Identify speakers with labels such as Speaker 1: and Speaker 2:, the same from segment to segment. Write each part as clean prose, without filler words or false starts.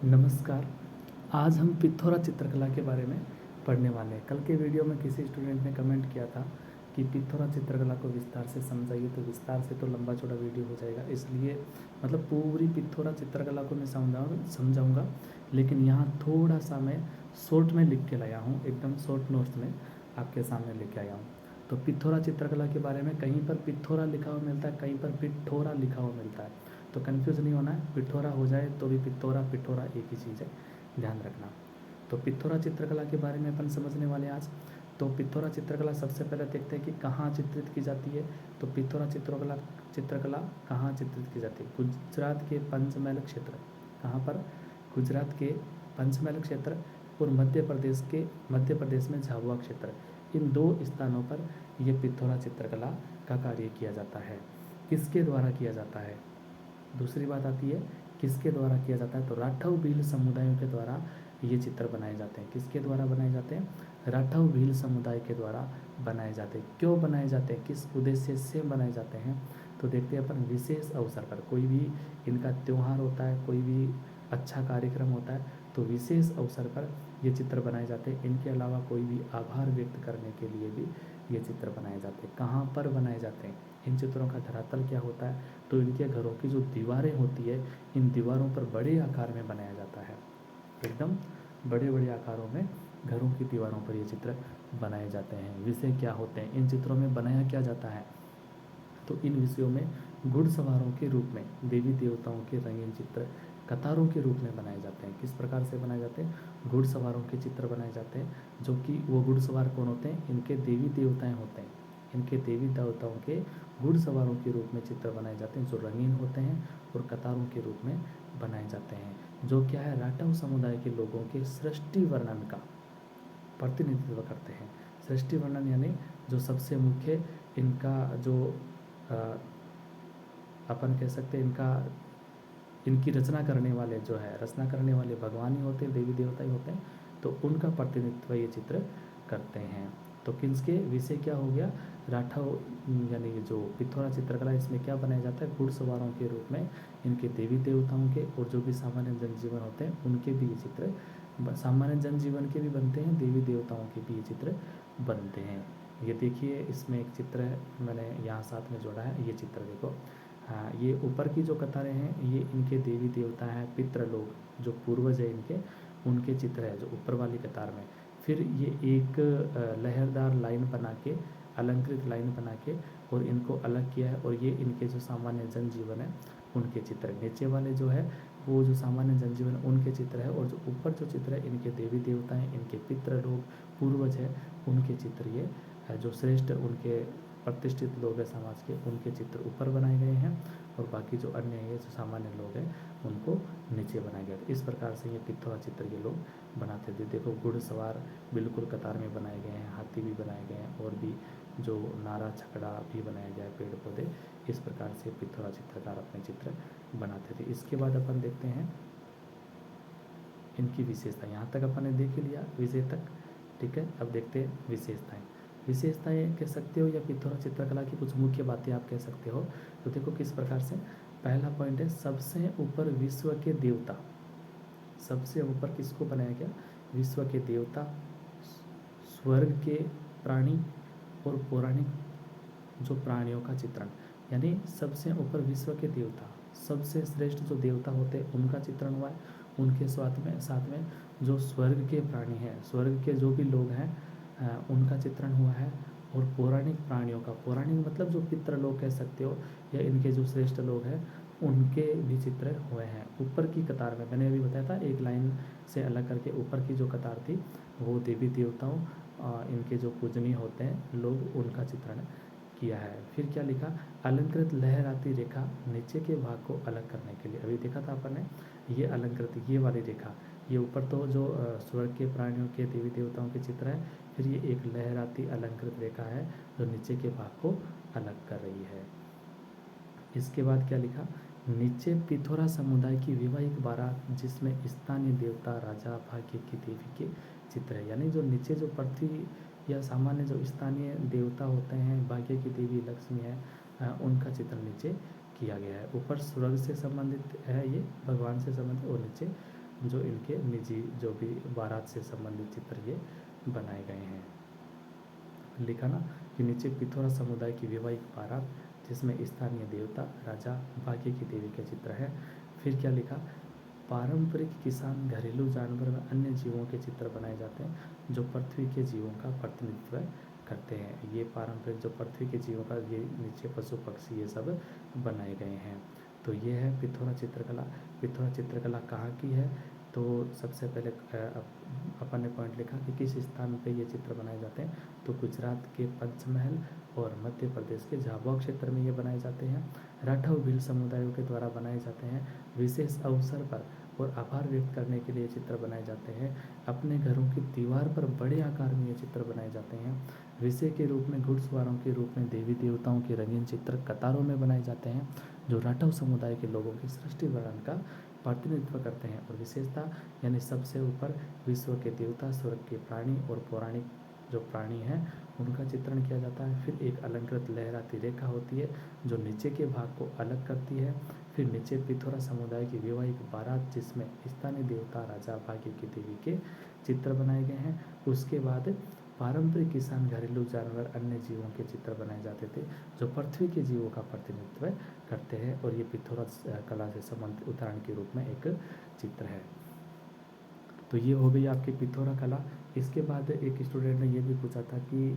Speaker 1: नमस्कार। आज हम पिथौरा चित्रकला के बारे में पढ़ने वाले हैं। कल के वीडियो में किसी स्टूडेंट ने कमेंट किया था कि पिथौरा चित्रकला को विस्तार से समझाइए, तो विस्तार से तो लंबा चौड़ा वीडियो हो जाएगा, इसलिए मतलब पूरी पिथौरा चित्रकला को मैं समझाऊंगा, लेकिन यहाँ थोड़ा सा मैं शॉर्ट में लिख के लाया हूँ, एकदम शॉर्ट नोट्स में आपके सामने लेके आया हूँ। तो पिथौरा चित्रकला के बारे में कहीं पर पिथौरा लिखा हुआ मिलता है, कहीं पर पिठोरा लिखा हुआ मिलता है, तो कन्फ्यूज़ नहीं होना है। पिठोरा हो जाए तो भी पिथौरा पिठोरा एक ही चीज़ है, ध्यान रखना। तो पिथौरा चित्रकला के बारे में अपन समझने वाले हैं आज। तो पिथौरा चित्रकला सबसे पहले देखते हैं कि कहाँ चित्रित की जाती है। तो पिथौरा चित्रकला कहाँ चित्रित की जाती है? गुजरात के पंचमहल क्षेत्र। कहाँ पर? गुजरात के पंचमहल क्षेत्र और मध्य प्रदेश में झाबुआ क्षेत्र। इन दो स्थानों पर यह पिथौरा चित्रकला का कार्य किया जाता है। किसके द्वारा किया जाता है? दूसरी बात आती है किसके द्वारा किया जाता है, तो राठौर भील समुदायों के द्वारा ये चित्र बनाए जाते हैं। किसके द्वारा बनाए जाते हैं? राठौर भील समुदाय के द्वारा बनाए जाते हैं। क्यों बनाए जाते हैं, किस उद्देश्य से बनाए जाते हैं, तो देखते हैं अपन। विशेष अवसर पर, कोई भी इनका त्यौहार होता है, कोई भी अच्छा कार्यक्रम होता है, तो विशेष अवसर पर ये चित्र बनाए जाते हैं। इनके अलावा कोई भी आभार व्यक्त करने के लिए भी ये चित्र बनाए जाते हैं। कहाँ पर बनाए जाते हैं? इन चित्रों का धरातल क्या होता है, तो इनके घरों की जो दीवारें होती है, इन दीवारों पर बड़े आकार में बनाया जाता है। एकदम बड़े बड़े आकारों में घरों की दीवारों पर ये चित्र बनाए जाते हैं। विषय क्या होते हैं इन चित्रों में, बनाया क्या जाता है, तो इन विषयों में घुड़सवारों के रूप में देवी देवताओं के रंगीन चित्र कतारों के रूप में बनाए जाते हैं। किस प्रकार से बनाए जाते हैं? घुड़सवारों के चित्र बनाए जाते हैं, जो कि वो घुड़सवार कौन होते हैं? इनके देवी देवताएं होते हैं। इनके देवी देवताओं के घुड़सवारों के रूप में चित्र बनाए जाते हैं, जो रंगीन होते हैं और कतारों के रूप में बनाए जाते हैं, जो क्या है, राठौर समुदाय के लोगों के सृष्टि वर्णन का प्रतिनिधित्व करते हैं। सृष्टि वर्णन यानी जो सबसे मुख्य इनका जो अपन कह सकते हैं इनकी रचना करने वाले जो है, रचना करने वाले भगवान ही होते हैं, देवी देवता ही होते हैं, तो उनका प्रतिनिधित्व ये चित्र करते हैं। तो किसके विषय क्या हो गया? राठौर यानी जो पिथौरा चित्रकला, इसमें क्या बनाया जाता है? घुड़सवारों के रूप में इनके देवी देवताओं के और जो भी सामान्य जनजीवन होते हैं उनके भी ये चित्र, सामान्य जनजीवन के भी बनते हैं, देवी देवताओं के भी ये चित्र बनते हैं। ये देखिए, इसमें एक चित्र है, मैंने यहाँ साथ में जोड़ा है, ये चित्र देखो। हाँ, ये ऊपर की जो कतारें हैं ये इनके देवी देवता हैं, पितृ लोग जो पूर्वज है इनके, उनके चित्र है जो ऊपर वाली कतार में। फिर ये एक लहरदार लाइन बना के, अलंकृत लाइन बना के और इनको अलग किया है, और ये इनके जो सामान्य जनजीवन है उनके चित्र। नीचे वाले जो है वो जो सामान्य जनजीवन उनके चित्र है, और जो ऊपर जो चित्र है इनके देवी देवता हैं, इनके पितृ लोग पूर्वज है, उनके चित्र ये है। जो श्रेष्ठ उनके प्रतिष्ठित लोग हैं समाज के, उनके चित्र ऊपर बनाए गए हैं, और बाकी जो अन्य है जो सामान्य लोग हैं उनको नीचे बनाया गया। इस प्रकार से ये पिथौरा चित्र ये लोग बनाते थे। देखो, घुड़सवार बिल्कुल कतार में बनाए गए हैं, हाथी भी बनाए गए हैं, और भी जो नारा छकड़ा भी बनाया गया है, पेड़ पौधे। इस प्रकार से पिथौरा चित्रकार अपने चित्र बनाते थे। इसके बाद अपन देखते हैं इनकी विशेषता। यहाँ तक अपन ने देख ही लिया विषय तक, ठीक है। अब देखते हैं विशेषताएं। विशेषताएं कह सकते हो या पिथौरा चित्रकला की कुछ मुख्य बातें आप कह सकते हो। तो देखो किस प्रकार से। पहला पॉइंट है, सबसे ऊपर विश्व के देवता। सबसे ऊपर किसको बनाया गया? विश्व के देवता, स्वर्ग के प्राणी और पौराणिक जो प्राणियों का चित्रण, यानी सबसे ऊपर विश्व के देवता, सबसे श्रेष्ठ जो देवता होते हैं उनका चित्रण हुआ है। उनके साथ में जो स्वर्ग के प्राणी हैं, स्वर्ग के जो भी लोग हैं उनका चित्रण हुआ है। और पौराणिक प्राणियों का, पौराणिक मतलब जो पितृ लोग कह सकते हो, या इनके जो श्रेष्ठ लोग हैं उनके भी चित्र हुए हैं। ऊपर की कतार में मैंने अभी बताया था, एक लाइन से अलग करके ऊपर की जो कतार थी वो देवी देवताओं इनके जो पूजनीय होते हैं लोग, उनका चित्रण किया है। फिर क्या लिखा? अलंकृत लहराती रेखा नीचे के भाग को अलग करने के लिए। अभी देखा था अपन ने, ये अलंकृत, ये वाली रेखा, ये ऊपर तो जो स्वर्ग के प्राणियों के देवी देवताओं के चित्र है, फिर ये एक लहराती अलंकृत रेखा है जो नीचे के भाग को अलग कर रही है। इसके बाद क्या लिखा? नीचे पिथौरा समुदाय की वैवाहिक बारात जिसमें स्थानीय देवता, राजा, भाग्य की देवी के चित्र है। यानी जो नीचे जो पृथ्वी या सामान्य जो स्थानीय देवता होते हैं, भाग्य की देवी लक्ष्मी है, उनका चित्र नीचे किया गया है। ऊपर स्वर्ग से संबंधित है, ये भगवान से संबंधित, और नीचे जो इनके निजी जो भी बारात से संबंधित चित्र ये बनाए गए हैं। लिखा ना कि नीचे पिथौरा समुदाय की वैवाहिक बारात जिसमें स्थानीय देवता राजा भाग्य की देवी के चित्र है। फिर क्या लिखा, पारंपरिक किसान घरेलू जानवर व अन्य जीवों के चित्र बनाए जाते हैं जो पृथ्वी के जीवों का प्रतिनिधित्व करते हैं। ये पारंपरिक जो पृथ्वी के जीवों का ये नीचे पशु पक्षी ये सब बनाए गए हैं। तो ये है पिथौरा चित्रकला। पिथौरा चित्रकला कहाँ की है, तो सबसे पहले अपन ने पॉइंट लिखा कि किस स्थान पे ये चित्र बनाए जाते हैं, तो गुजरात के पंचमहल और मध्य प्रदेश के झाबुआ क्षेत्र में ये बनाए जाते हैं। राठौर भील समुदायों के द्वारा बनाए जाते हैं। विशेष अवसर पर और आभार व्यक्त करने के लिए चित्र बनाए जाते हैं। अपने घरों की दीवार पर बड़े आकार में ये चित्र बनाए जाते हैं। विषय के रूप में घुड़सवारों के रूप में देवी देवताओं के रंगीन चित्र कतारों में बनाए जाते हैं जो राठौर समुदाय के लोगों की सृष्टि वर्णन का प्रतिनिधित्व करते हैं। और विशेषता यानी सबसे ऊपर विश्व के देवता, स्वर्ग के प्राणी और पौराणिक जो प्राणी हैं उनका चित्रण किया जाता है। फिर एक अलंकृत लहराती रेखा होती है जो नीचे के भाग को अलग करती है। फिर नीचे पिथौरा समुदाय की वैवाहिक बारात जिसमें स्थानीय देवता राजा भाग्य की देवी के चित्र बनाए गए हैं। उसके बाद पारंपरिक किसान घरेलू जानवर अन्य जीवों के चित्र बनाए जाते थे जो पृथ्वी के जीवों का प्रतिनिधित्व करते हैं। और ये पिथौरा कला से संबंधित उदाहरण के रूप में एक चित्र है। तो ये हो गई आपकी पिथौरा कला। इसके बाद एक स्टूडेंट ने ये भी पूछा था कि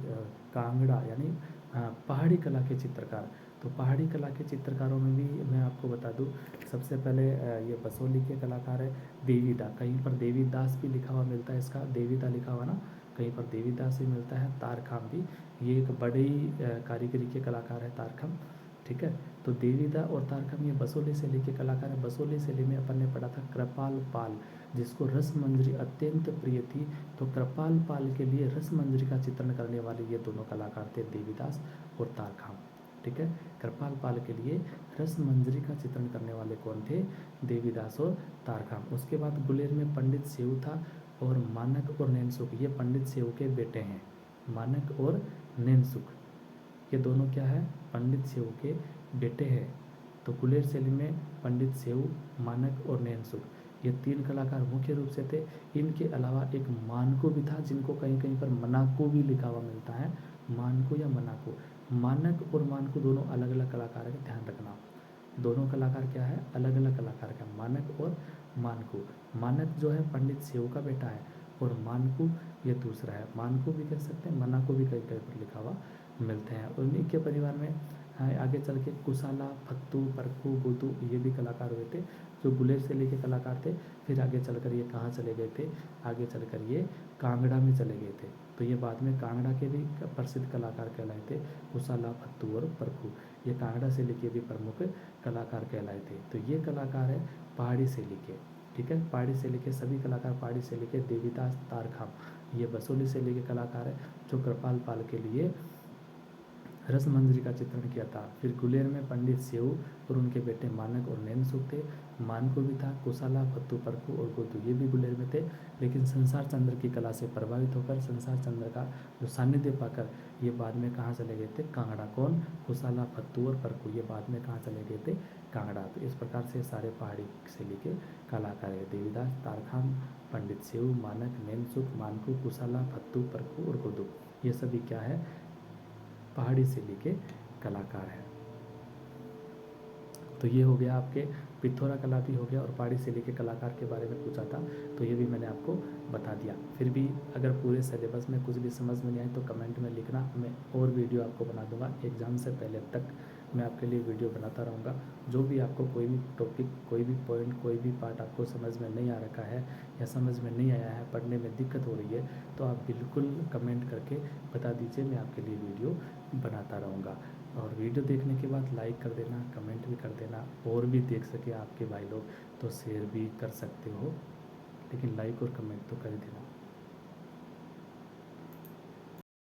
Speaker 1: कांगड़ा यानी पहाड़ी कला के चित्रकार। तो पहाड़ी कला के चित्रकारों में भी मैं आपको बता दूं, सबसे पहले ये बसोली के कलाकार है देवीदा। कहीं पर देवीदास भी लिखा हुआ मिलता है, इसका देवीदा लिखा हुआ ना, कहीं पर देवीदास भी मिलता है। तारखाम भी, ये एक बड़ी कारीगरी के कलाकार है तारखाम, ठीक है। तो देवीदा और तारखाम ये बसोली शैली के कलाकार है। बसोली शैली में अपन ने पढ़ा था कृपाल पाल, जिसको रस मंजरी अत्यंत प्रिय थी। तो कृपाल पाल के लिए रस मंजरी का चित्रण करने वाले ये दोनों कलाकार थे, देवीदास और तारखाम, ठीक है। कृपाल पाल के लिए रस मंजरी का चित्रण करने वाले कौन थे, देवीदास और तारखाम। उसके बाद गुलेर में पंडित सेऊ था और मानक और नैनसुख, ये पंडित सेऊ के बेटे हैं। मानक और नैनसुख ये दोनों क्या है, पंडित सेऊ के बेटे हैं। तो गुलेर शैली में पंडित सेऊ, मानक और नैनसुख ये तीन कलाकार मुख्य रूप से थे। इनके अलावा एक मानको भी था जिनको कहीं कहीं पर मनाको भी लिखा हुआ मिलता है, मानको या मनाको। मानक और मानको दोनों अलग अलग कलाकार है, ध्यान रखना। दोनों कलाकार क्या है, अलग अलग कलाकार का, मानक और मानको। मानक जो है पंडित सेऊ का बेटा है और मानको ये दूसरा है। मानको भी कह सकते हैं, मनाको भी कहीं कहीं पर लिखा हुआ मिलते हैं। और इनके परिवार में आगे चल के कुशाला, फत्तू, परखू, गोदू ये भी कलाकार हुए थे जो गुलेर शैली के कलाकार थे। फिर आगे चलकर ये कहाँ चले गए थे, आगे चलकर ये कांगड़ा में चले गए थे। तो ये बाद में कांगड़ा के भी प्रसिद्ध कलाकार कहलाए थे, कुशाला, फत्तू और परखू। ये कांगड़ा शैली के भी प्रमुख कलाकार कहलाए थे। तो ये कलाकार है पहाड़ी शैली के, ठीक है। पहाड़ी शैली के सभी कलाकार पहाड़ी शैली के, देवीदास, तारखाम ये बसोली शैली के कलाकार है जो कृपाल पाल के लिए रस मंजरी का चित्रण किया था। फिर गुलेर में पंडित सेऊ और उनके बेटे मानक और नैनसुख थे। मानको भी था, कुशाला, फत्तू, परखू और गोदू ये भी गुलेर में थे। लेकिन संसार चंद्र की कला से प्रभावित होकर संसार चंद्र का जो सानिध्य पाकर ये बाद में कहाँ चले गए थे, कांगड़ा। कौन, कुशाला, फत्तू और परखू ये बाद में कहाँ चले गए थे, कांगड़ा। तो इस प्रकार से सारे पहाड़ी शैली के कलाकार है, देवीदास, तारखाम, पंडित सेऊ, मानक, नैनसुख, मानको, कुशाला, फत्तू, परखू और गोदू ये सभी क्या है, पहाड़ी शैली के कलाकार हैं। तो ये हो गया आपके पिथौरा कला भी हो गया और पहाड़ी शैली के कलाकार के बारे में पूछा था, तो ये भी मैंने आपको बता दिया। फिर भी अगर पूरे सिलेबस में कुछ भी समझ में नहीं आए तो कमेंट में लिखना, मैं और वीडियो आपको बना दूंगा। एग्ज़ाम से पहले तक मैं आपके लिए वीडियो बनाता रहूँगा। जो भी आपको कोई भी टॉपिक, कोई भी पॉइंट, कोई भी पार्ट आपको समझ में नहीं आ रखा है या समझ में नहीं आया है, पढ़ने में दिक्कत हो रही है, तो आप बिल्कुल कमेंट करके बता दीजिए, मैं आपके लिए वीडियो बनाता रहूँगा। और वीडियो देखने के बाद लाइक कर देना, कमेंट भी कर देना, और भी देख सके आपके भाई लोग तो शेयर भी कर सकते हो, लेकिन लाइक और कमेंट तो कर देना।